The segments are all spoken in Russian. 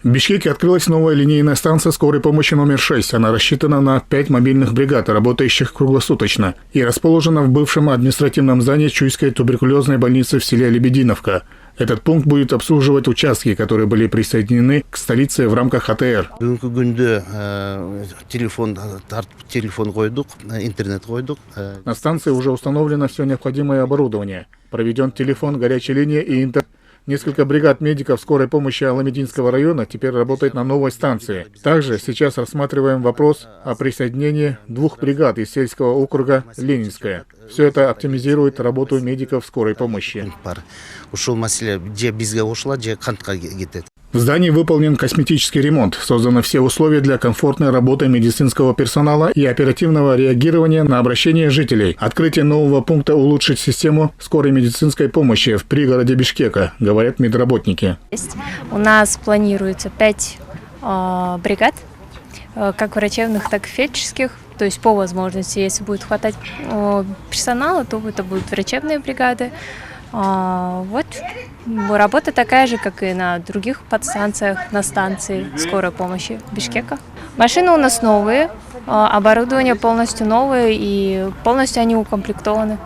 В Бишкеке открылась новая линейная станция скорой помощи номер 6. Она рассчитана на 5 мобильных бригад, работающих круглосуточно, и расположена в бывшем административном здании Чуйской туберкулезной больницы в селе Лебединовка. Этот пункт будет обслуживать участки, которые были присоединены к столице в рамках АТР. На станции уже установлено все необходимое оборудование. Проведен телефон, горячая линия и интернет. Несколько бригад медиков скорой помощи Аламединского района теперь работают на новой станции. Также сейчас рассматриваем вопрос о присоединении 2 бригад из сельского округа Ленинская. Все это оптимизирует работу медиков скорой помощи. В здании выполнен косметический ремонт. Созданы все условия для комфортной работы медицинского персонала и оперативного реагирования на обращения жителей. Открытие нового пункта улучшит систему скорой медицинской помощи в пригороде Бишкека, говорят медработники. У нас планируется 5 бригад, как врачебных, так и фельдшерских. То есть по возможности, если будет хватать персонала, то это будут врачебные бригады. Вот работа такая же, как и на других подстанциях, на станции скорой помощи Бишкека. Машины у нас новые, оборудование полностью новое и полностью они укомплектованы.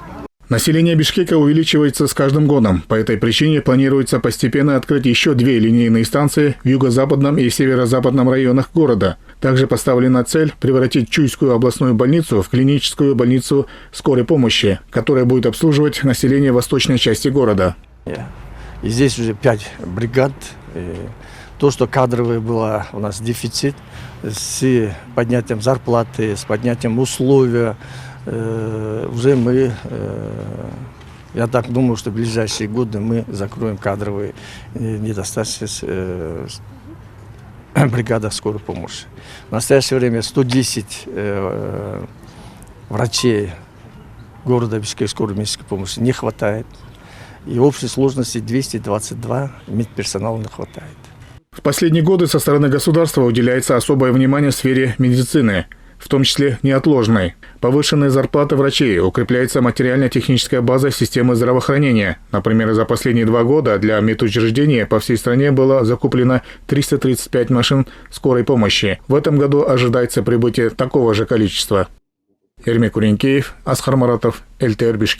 Население Бишкека увеличивается с каждым годом. По этой причине планируется постепенно открыть еще 2 линейные станции в юго-западном и северо-западном районах города. Также поставлена цель превратить Чуйскую областную больницу в клиническую больницу скорой помощи, которая будет обслуживать население восточной части города. И здесь уже 5 бригад. То, что кадровый был у нас дефицит, с поднятием зарплаты, с поднятием условий, уже мы, я так думаю, что в ближайшие годы мы закроем кадровые недостатки бригада скорой помощи. В настоящее время 110 врачей города Бишкек скорой медицинской помощи не хватает. И общей сложности 222 медперсонала не хватает. В последние годы со стороны государства уделяется особое внимание сфере медицины, в том числе неотложной. Повышенные зарплаты врачей, укрепляется материально-техническая база системы здравоохранения. Например, за последние 2 года для медучреждений по всей стране было закуплено 335 машин скорой помощи. В этом году ожидается прибытие такого же количества. Эрмек Уренкеев, Асхар Маратов, ЛТР Бишкек.